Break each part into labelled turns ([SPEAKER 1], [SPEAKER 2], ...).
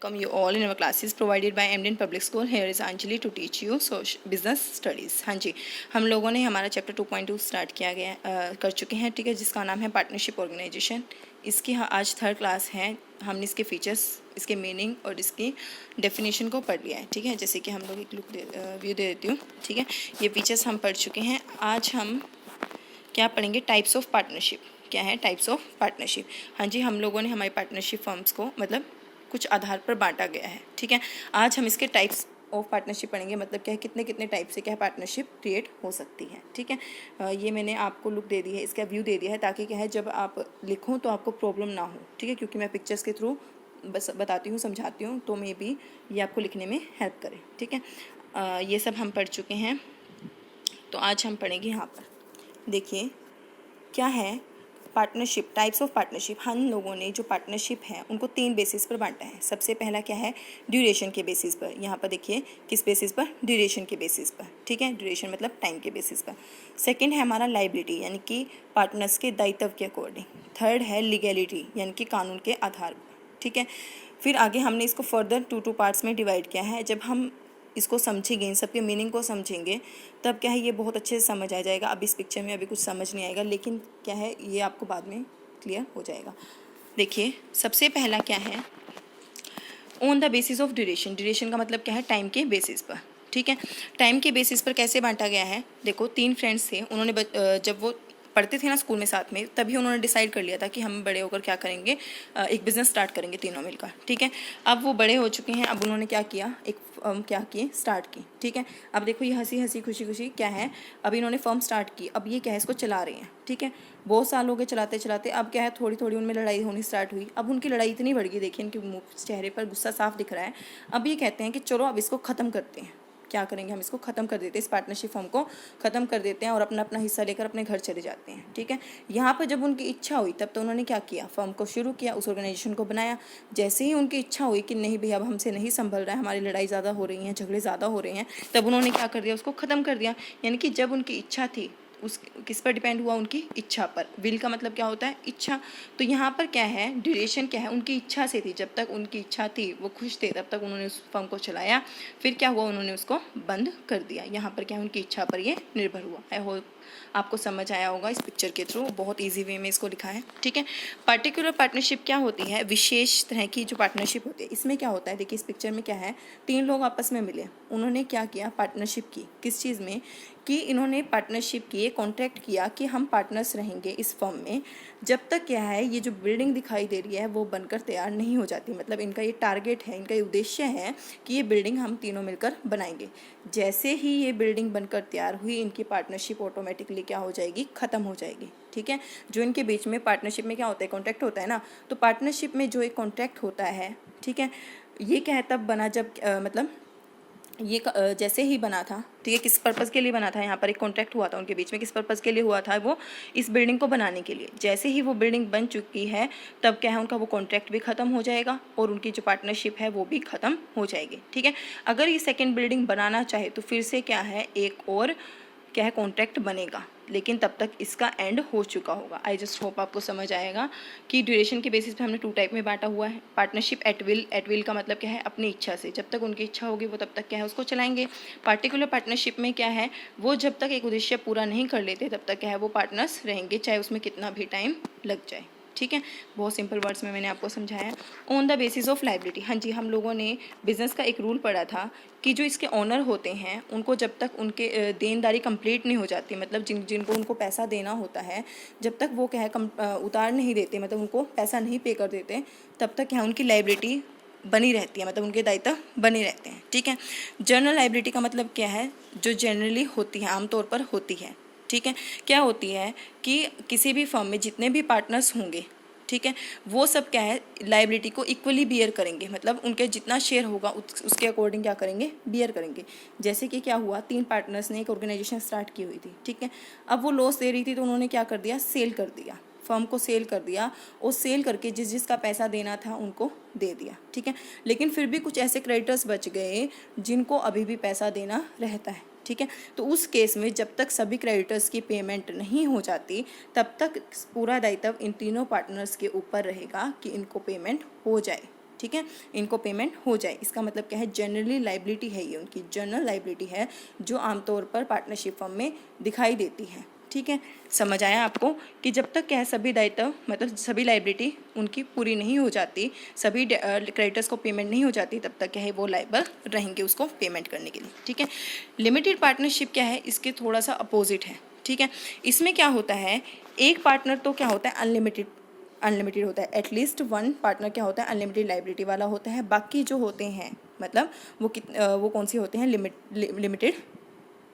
[SPEAKER 1] Welcome you all in our classes provided by एमडीएन public school. Here is Anjali to teach you business studies. हाँ जी, हम लोगों ने हमारा chapter 2.2 start किया गया कर चुके हैं, ठीक है, जिसका नाम है पार्टनरशिप ऑर्गेनाइजेशन. इसकी आज थर्ड क्लास है. हमने इसके फीचर्स, इसके मीनिंग और इसकी डेफिनेशन को पढ़ लिया है, ठीक है. जैसे कि हम लोग एक लुक व्यू दे देती हूँ, ठीक है. ये फीचर्स हम पढ़ चुके हैं. आज हम क्या पढ़ेंगे? Types of partnership. क्या है टाइप्स ऑफ पार्टनरशिप? हाँ जी, हम लोगों ने हमारी पार्टनरशिप फर्म्स को मतलब कुछ आधार पर बांटा गया है, ठीक है. आज हम इसके टाइप्स ऑफ पार्टनरशिप पढ़ेंगे, मतलब क्या है, कितने कितने टाइप से क्या है पार्टनरशिप क्रिएट हो सकती है, ठीक है. ये मैंने आपको लुक दे दी है, इसका व्यू दे दिया है, ताकि क्या है जब आप लिखो तो आपको प्रॉब्लम ना हो, ठीक है, क्योंकि मैं पिक्चर्स के थ्रू बस बताती हूँ, समझाती हूँ, तो मे बी ये आपको लिखने में हेल्प करे, ठीक है. ये सब हम पढ़ चुके हैं. तो आज हम पढ़ेंगे यहाँ पर. देखिए क्या है पार्टनरशिप, टाइप्स ऑफ पार्टनरशिप. हम लोगों ने जो पार्टनरशिप है उनको 3 बेसिस पर बांटा है. सबसे पहला क्या है? ड्यूरेशन के बेसिस पर. यहाँ पर देखिए किस बेसिस पर? ड्यूरेशन के बेसिस पर, ठीक है. ड्यूरेशन मतलब टाइम के बेसिस पर. सेकंड है हमारा लायबिलिटी, यानी कि पार्टनर्स के दायित्व के अकॉर्डिंग. थर्ड है लीगैलिटी, यानी कि कानून के आधार पर, ठीक है. फिर आगे हमने इसको फर्दर 2 पार्ट्स में डिवाइड किया है. जब हम इसको समझेंगे, इन सब के मीनिंग को समझेंगे, तब क्या है ये बहुत अच्छे से समझ आ जाएगा. अब इस पिक्चर में अभी कुछ समझ नहीं आएगा, लेकिन क्या है ये आपको बाद में क्लियर हो जाएगा. देखिए सबसे पहला क्या है? On the basis of duration. Duration का मतलब क्या है? टाइम के बेसिस पर, ठीक है. टाइम के बेसिस पर कैसे बांटा गया है? देखो 3 फ्रेंड्स थे, उन्होंने जब वो पढ़ते थे ना स्कूल में साथ में, तभी उन्होंने डिसाइड कर लिया था कि हम बड़े होकर क्या करेंगे, एक बिज़नेस स्टार्ट करेंगे तीनों मिलकर, ठीक है. अब वो बड़े हो चुके हैं, अब उन्होंने क्या किया, एक फर्म क्या किए, स्टार्ट की, ठीक है. अब देखो ये हंसी हंसी खुशी खुशी क्या है, अब इन्होंने फर्म स्टार्ट की. अब ये क्या है, इसको चला रहे हैं, ठीक है. बहुत साल हो गए चलाते चलाते. अब क्या है, थोड़ी थोड़ी उनमें लड़ाई होनी स्टार्ट हुई. अब उनकी लड़ाई इतनी बढ़ गई, देखिए इनके मुँह चेहरे पर गुस्सा साफ दिख रहा है. अब ये कहते हैं कि चलो अब इसको ख़त्म करते हैं. क्या करेंगे, हम इसको ख़त्म कर देते हैं, इस पार्टनरशिप फॉर्म को ख़त्म कर देते हैं और अपना अपना हिस्सा लेकर अपने घर चले जाते हैं, ठीक है. यहाँ पर जब उनकी इच्छा हुई तब तो उन्होंने क्या किया, फॉर्म को शुरू किया, उस ऑर्गेनाइजेशन को बनाया. जैसे ही उनकी इच्छा हुई कि नहीं भैया अब हमसे नहीं संभल रहा है, हमारी लड़ाई ज़्यादा हो रही है, झगड़े ज़्यादा हो रहे हैं, तब उन्होंने क्या कर दिया, उसको ख़त्म कर दिया. यानी कि जब उनकी इच्छा थी, उस किस पर डिपेंड हुआ, उनकी इच्छा पर. विल का मतलब क्या होता है? इच्छा. तो यहाँ पर क्या है, ड्यूरेशन क्या है, उनकी इच्छा से थी. जब तक उनकी इच्छा थी, वो खुश थे, तब तक उन्होंने उस फर्म को चलाया. फिर क्या हुआ, उन्होंने उसको बंद कर दिया. यहाँ पर क्या है, उनकी इच्छा पर ये निर्भर हुआ. आई होप आपको समझ आया होगा इस पिक्चर के थ्रू, बहुत ईजी वे में इसको लिखा है, ठीक है. पर्टिकुलर पार्टनरशिप क्या होती है? विशेष तरह की जो पार्टनरशिप होती है. इसमें क्या होता है, देखिए इस पिक्चर में क्या है, 3 लोग आपस में मिले, उन्होंने क्या किया, पार्टनरशिप की. किस चीज़ में? कि इन्होंने पार्टनरशिप की, कॉन्ट्रैक्ट किया कि हम पार्टनर्स रहेंगे इस फर्म में जब तक क्या है ये जो बिल्डिंग दिखाई दे रही है वो बनकर तैयार नहीं हो जाती. मतलब इनका ये टारगेट है, इनका ये उद्देश्य है कि ये बिल्डिंग हम तीनों मिलकर बनाएंगे. जैसे ही ये बिल्डिंग बनकर तैयार हुई, इनकी पार्टनरशिप ऑटोमेटिकली क्या हो जाएगी, ख़त्म हो जाएगी, ठीक है. जो इनके बीच में पार्टनरशिप में क्या होता है, कॉन्ट्रैक्ट होता है ना. तो पार्टनरशिप में जो एक कॉन्ट्रैक्ट होता है, ठीक है, ये क्या है तब बना जब मतलब ये जैसे ही बना था, ठीक है, किस पर्पज़ के लिए बना था, यहाँ पर एक कॉन्ट्रैक्ट हुआ था उनके बीच में. किस पर्पज़ के लिए हुआ था? वो इस बिल्डिंग को बनाने के लिए. जैसे ही वो बिल्डिंग बन चुकी है, तब क्या है, उनका वो कॉन्ट्रैक्ट भी ख़त्म हो जाएगा और उनकी जो पार्टनरशिप है वो भी ख़त्म हो जाएगी, ठीक है. अगर ये सेकेंड बिल्डिंग बनाना चाहे तो फिर से क्या है, एक और क्या है, कॉन्ट्रैक्ट बनेगा, लेकिन तब तक इसका एंड हो चुका होगा. आई जस्ट होप आपको समझ आएगा कि ड्यूरेशन के बेसिस पे हमने 2 टाइप में बांटा हुआ है. Partnership at will. At will का मतलब क्या है, अपनी इच्छा से. जब तक उनकी इच्छा होगी वो तब तक क्या है, उसको चलाएंगे. पार्टिकुलर पार्टनरशिप में क्या है, वो जब तक एक उद्देश्य पूरा नहीं कर लेते तब तक क्या है, वो पार्टनर्स रहेंगे, चाहे उसमें कितना भी टाइम लग जाए, ठीक है. बहुत सिंपल वर्ड्स में मैंने आपको समझाया. On the basis of liability. हाँ जी, हम लोगों ने बिजनेस का एक रूल पढ़ा था कि जो इसके ऑनर होते हैं उनको जब तक उनके देनदारी कंप्लीट नहीं हो जाती, मतलब जिनको उनको पैसा देना होता है, जब तक वो क्या है उतार नहीं देते, मतलब उनको पैसा नहीं पे कर देते, तब तक क्या है, उनकी लायबिलिटी बनी रहती है, मतलब उनके दायित्व बने रहते हैं, ठीक है. जनरल लायबिलिटी का मतलब क्या है, जो जनरली होती है, आमतौर पर होती है, ठीक है. क्या होती है कि किसी भी फर्म में जितने भी पार्टनर्स होंगे, ठीक है, वो सब क्या है, लायबिलिटी को इक्वली बियर करेंगे. मतलब उनके जितना शेयर होगा उसके अकॉर्डिंग क्या करेंगे, बियर करेंगे. जैसे कि क्या हुआ, 3 पार्टनर्स ने एक ऑर्गेनाइजेशन स्टार्ट की हुई थी, ठीक है. अब वो लॉस दे रही थी तो उन्होंने क्या कर दिया, सेल कर दिया, फर्म को सेल कर दिया, और सेल करके जिसका पैसा देना था उनको दे दिया, ठीक है. लेकिन फिर भी कुछ ऐसे क्रेडिटर्स बच गए जिनको अभी भी पैसा देना रहता है, ठीक है. तो उस केस में जब तक सभी क्रेडिटर्स की पेमेंट नहीं हो जाती, तब तक पूरा दायित्व इन तीनों पार्टनर्स के ऊपर रहेगा कि इनको पेमेंट हो जाए, ठीक है, इनको पेमेंट हो जाए। इसका मतलब क्या है, जनरली लाइबिलिटी है, ये उनकी जनरल लाइबिलिटी है जो आमतौर पर पार्टनरशिप फर्म में दिखाई देती है। ठीक है, समझ आया आपको कि जब तक क्या है सभी दायित्व मतलब सभी लाइबिलिटी उनकी पूरी नहीं हो जाती, सभी क्रेडिटर्स को पेमेंट नहीं हो जाती, तब तक क्या है वो लायबल रहेंगे उसको पेमेंट करने के लिए। ठीक है, लिमिटेड पार्टनरशिप क्या है, इसके थोड़ा सा अपोजिट है। ठीक है, इसमें क्या होता है, एक पार्टनर तो क्या होता है अनलिमिटेड होता है, एटलीस्ट वन पार्टनर क्या होता है अनलिमिटेड लाइबिलिटी वाला होता है। बाकी जो होते हैं मतलब वो कौन सी होते हैं, लिमिटेड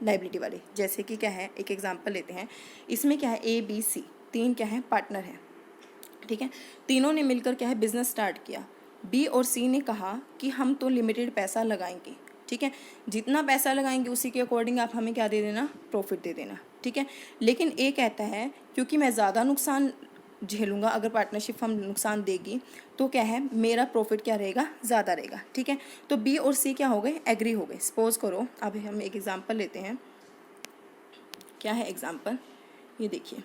[SPEAKER 1] लाइबिलिटी वाले। जैसे कि क्या है, एक एग्जांपल लेते हैं, इसमें क्या है ABC 3 क्या है पार्टनर है। ठीक है, तीनों ने मिलकर क्या है बिजनेस स्टार्ट किया। B और C ने कहा कि हम तो लिमिटेड पैसा लगाएंगे। ठीक है, जितना पैसा लगाएंगे उसी के अकॉर्डिंग आप हमें क्या दे देना, प्रॉफिट दे देना। ठीक है, लेकिन A कहता है क्योंकि मैं ज़्यादा नुकसान झेलूंगा, अगर पार्टनरशिप फर्म नुकसान देगी तो क्या है मेरा प्रॉफिट क्या रहेगा, ज़्यादा रहेगा। ठीक है, तो B और C क्या हो गए, एग्री हो गए। सपोज करो, अब हम एक एग्जांपल लेते हैं। क्या है एग्जांपल, ये देखिए,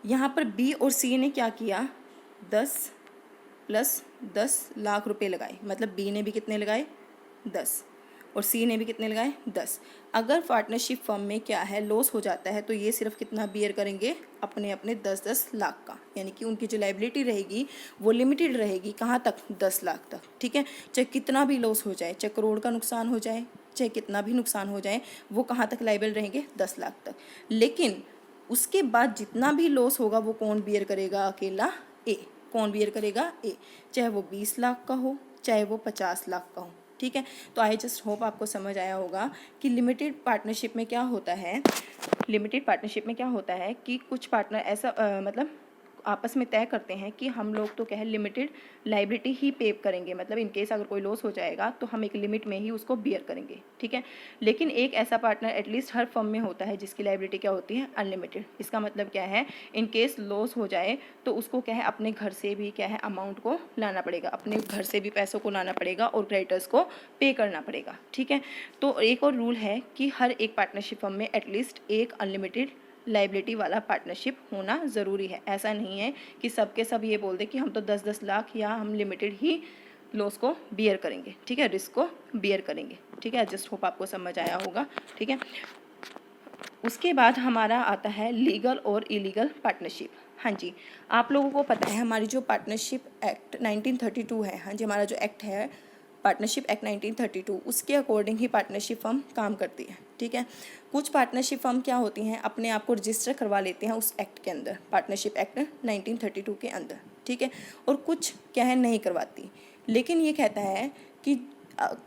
[SPEAKER 1] यहाँ पर B और C ने क्या किया, 10 + 10 लाख रुपए लगाए। मतलब B ने भी कितने लगाए, 10, और C ने भी कितने लगाए, 10। अगर पार्टनरशिप फर्म में क्या है लॉस हो जाता है तो ये सिर्फ कितना बियर करेंगे, अपने अपने 10-10 लाख का। यानी कि उनकी जो लाइबिलिटी रहेगी वो लिमिटेड रहेगी, कहाँ तक, 10 लाख तक। ठीक है, चाहे कितना भी लॉस हो जाए, चाहे करोड़ का नुकसान हो जाए, चाहे कितना भी नुकसान हो जाए, वो कहाँ तक लाइबल रहेंगे, 10 लाख तक। लेकिन उसके बाद जितना भी लॉस होगा वो कौन बियर करेगा, अकेला A। कौन बियर करेगा, A। चाहे वो 20 लाख का हो, चाहे वो 50 लाख का हो। ठीक है, तो आई जस्ट होप आपको समझ आया होगा कि लिमिटेड पार्टनरशिप में क्या होता है, लिमिटेड पार्टनरशिप में क्या होता है कि कुछ पार्टनर ऐसा मतलब आपस में तय करते हैं कि हम लोग तो क्या है लिमिटेड लाइबिलिटी ही पे करेंगे। मतलब इन केस अगर कोई लॉस हो जाएगा तो हम एक लिमिट में ही उसको बियर करेंगे। ठीक है, लेकिन एक ऐसा पार्टनर एटलीस्ट हर फर्म में होता है जिसकी लाइबिलिटी क्या होती है, अनलिमिटेड। इसका मतलब क्या है, इन केस लॉस हो जाए तो उसको क्या है अपने घर से भी क्या है अमाउंट को लाना पड़ेगा, अपने घर से भी पैसों को लाना पड़ेगा और क्रेडिटर्स को पे करना पड़ेगा। ठीक है, तो एक और रूल है कि हर एक पार्टनरशिप फर्म में एटलीस्ट एक अनलिमिटेड लाइबिलिटी वाला पार्टनरशिप होना ज़रूरी है। ऐसा नहीं है कि सबके सब ये बोल दे कि हम तो 10-10 लाख या हम लिमिटेड ही लॉस को बियर करेंगे। ठीक है, रिस्क को बियर करेंगे। ठीक है, जस्ट होप आपको समझ आया होगा। ठीक है, उसके बाद हमारा आता है लीगल और इलीगल पार्टनरशिप। हाँ जी, आप लोगों को पता है हमारी जो पार्टनरशिप एक्ट 1932 है, हाँ जी हमारा जो एक्ट है पार्टनरशिप एक्ट 1932, उसके अकॉर्डिंग ही पार्टनरशिप फर्म काम करती है। ठीक है, कुछ पार्टनरशिप फर्म क्या होती हैं अपने आप को रजिस्टर करवा लेते हैं उस एक्ट के अंदर, पार्टनरशिप एक्ट 1932 के अंदर। ठीक है, और कुछ क्या है नहीं करवाती। लेकिन ये कहता है कि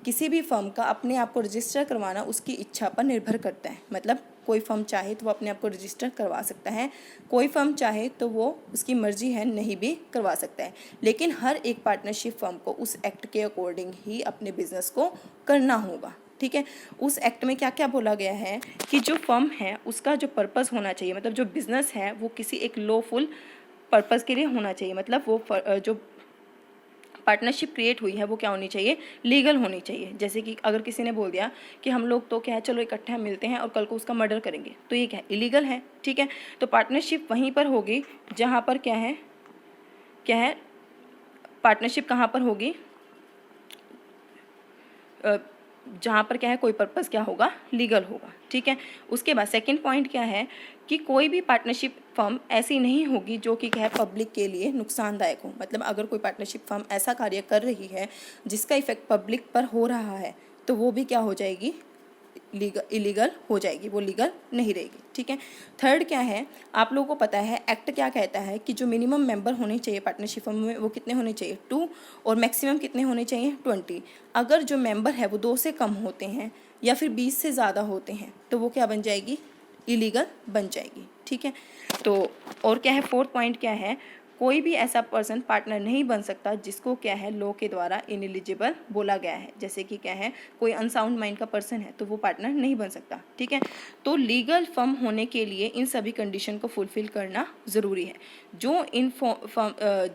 [SPEAKER 1] किसी भी फर्म का अपने आप को रजिस्टर करवाना उसकी इच्छा पर निर्भर करता है। मतलब कोई फर्म चाहे तो वो अपने आप को रजिस्टर करवा सकता है, कोई फर्म चाहे तो वो उसकी मर्जी है नहीं भी करवा सकता है। लेकिन हर एक पार्टनरशिप फर्म को उस एक्ट के अकॉर्डिंग ही अपने बिजनेस को करना होगा। ठीक है, उस एक्ट में क्या क्या बोला गया है कि जो फर्म है उसका जो पर्पस होना चाहिए, मतलब जो बिजनेस है वो किसी एक लॉफुल पर्पस के लिए होना चाहिए। मतलब वो जो पार्टनरशिप क्रिएट हुई है वो क्या होनी चाहिए, लीगल होनी चाहिए। जैसे कि अगर किसी ने बोल दिया कि हम लोग तो क्या है चलो इकट्ठे मिलते हैं और कल को उसका मर्डर करेंगे, तो ये क्या है, इलीगल है। ठीक है, तो पार्टनरशिप वहीं पर होगी जहाँ पर क्या है पार्टनरशिप कहाँ पर होगी, जहाँ पर क्या है कोई पर्पस क्या होगा, लीगल होगा। ठीक है, उसके बाद सेकंड पॉइंट क्या है कि कोई भी पार्टनरशिप फर्म ऐसी नहीं होगी जो कि क्या है पब्लिक के लिए नुकसानदायक हो। मतलब अगर कोई पार्टनरशिप फर्म ऐसा कार्य कर रही है जिसका इफेक्ट पब्लिक पर हो रहा है तो वो भी क्या हो जाएगी, इलीगल हो जाएगी, वो लीगल नहीं रहेगी। ठीक है, थर्ड क्या है, आप लोगों को पता है एक्ट क्या कहता है कि जो मिनिमम मेंबर होने चाहिए पार्टनरशिप फर्म में वो कितने होने चाहिए, 2, और मैक्सिमम कितने होने चाहिए, 20। अगर जो मेंबर है वो 2 से कम होते हैं या फिर 20 से ज़्यादा होते हैं तो वो क्या बन जाएगी, इलीगल बन जाएगी। ठीक है, तो और क्या है, फोर्थ पॉइंट क्या है, कोई भी ऐसा पर्सन पार्टनर नहीं बन सकता जिसको क्या है लॉ के द्वारा इनएलिजिबल बोला गया है। जैसे कि क्या है कोई अनसाउंड माइंड का पर्सन है तो वो पार्टनर नहीं बन सकता। ठीक है, तो लीगल फर्म होने के लिए इन सभी कंडीशन को फुलफिल करना ज़रूरी है। जो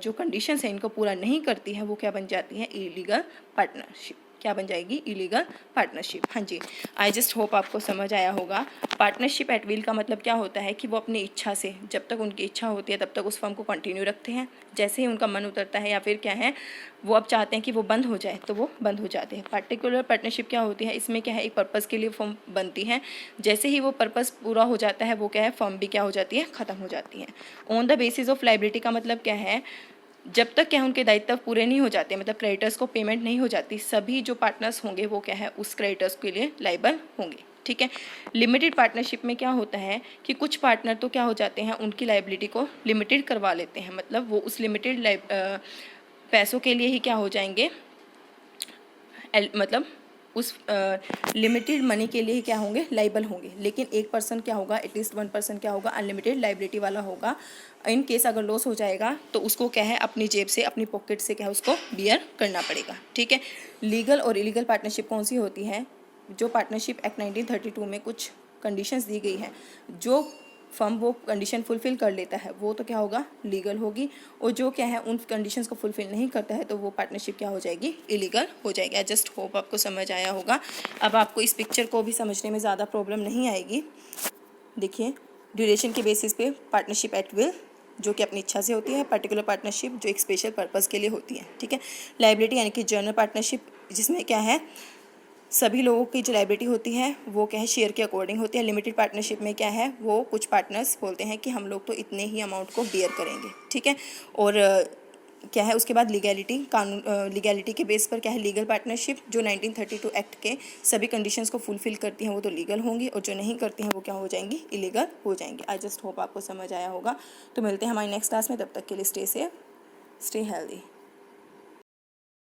[SPEAKER 1] जो कंडीशंस है इनको पूरा नहीं करती है वो क्या बन जाती है, इलीगल पार्टनरशिप। क्या बन जाएगी, इलीगल पार्टनरशिप। हाँ जी, आई जस्ट होप आपको समझ आया होगा। पार्टनरशिप एट विल का मतलब क्या होता है कि वो अपनी इच्छा से, जब तक उनकी इच्छा होती है तब तक उस फर्म को कंटिन्यू रखते हैं, जैसे ही उनका मन उतरता है या फिर क्या है वो अब चाहते हैं कि वो बंद हो जाए तो वो बंद हो जाते हैं। पार्टिकुलर पार्टनरशिप क्या होती है, इसमें क्या है एक पर्पज़ के लिए फर्म बनती है, जैसे ही वो पर्पज़ पूरा हो जाता है वो क्या है फर्म भी क्या हो जाती है, ख़त्म हो जाती है। On the basis of liability का मतलब क्या है, जब तक क्या उनके दायित्व पूरे नहीं हो जाते, मतलब क्रेडिटर्स को पेमेंट नहीं हो जाती, सभी जो पार्टनर्स होंगे वो क्या है उस क्रेडिटर्स के लिए लाइबल होंगे। ठीक है। लिमिटेड पार्टनरशिप में क्या होता है कि कुछ पार्टनर तो क्या हो जाते हैं, उनकी लाइबिलिटी को लिमिटेड करवा लेते हैं, मतलब वो उस लिमिटेड पैसों के लिए ही क्या हो जाएंगे, मतलब उस लिमिटेड मनी के लिए ही क्या होंगे, लाइबल होंगे। लेकिन एक पर्सन क्या होगा, एटलीस्ट वन पर्सन क्या होगा, अनलिमिटेड लाइबिलिटी वाला होगा। इन केस अगर लॉस हो जाएगा तो उसको क्या है अपनी जेब से, अपनी पॉकेट से क्या है उसको बियर करना पड़ेगा। ठीक है। लीगल और इलीगल पार्टनरशिप कौन सी होती है, जो पार्टनरशिप एक्ट 1932 में कुछ कंडीशंस दी गई है, जो फर्म वो कंडीशन फुलफ़िल कर लेता है वो तो क्या होगा, लीगल होगी, और जो क्या है उन कंडीशंस को फुलफ़िल नहीं करता है तो वो पार्टनरशिप क्या हो जाएगी, इलीगल हो जाएगी। आई जस्ट होप आपको समझ आया होगा। अब आपको इस पिक्चर को भी समझने में ज़्यादा प्रॉब्लम नहीं आएगी। देखिए, ड्यूरेशन के बेसिस पे पार्टनरशिप एट विल जो कि अपनी इच्छा से होती है, पर्टिकुलर पार्टनरशिप जो एक स्पेशल पर्पज़ के लिए होती है। ठीक है। लाइबिलिटी यानी कि जनरल पार्टनरशिप, जिसमें क्या है सभी लोगों की जो लाइबिलिटी होती है वो क्या है शेयर के अकॉर्डिंग होती है। लिमिटेड पार्टनरशिप में क्या है वो कुछ पार्टनर्स बोलते हैं कि हम लोग तो इतने ही अमाउंट को बियर करेंगे। ठीक है। और क्या है उसके बाद लीगैलिटी, कानून लीगैलिटी के बेस पर क्या है लीगल पार्टनरशिप जो 1932 एक्ट के सभी कंडीशंस को फुलफिल करती हैं वो तो लीगल होंगी, और जो नहीं करती हैं वो क्या हो जाएंगी, इलीगल हो जाएंगी। आई जस्ट होप आपको समझ आया होगा। तो मिलते हैं हमारी नेक्स्ट क्लास में, तब तक के लिए स्टे सेफ, स्टे हेल्दी।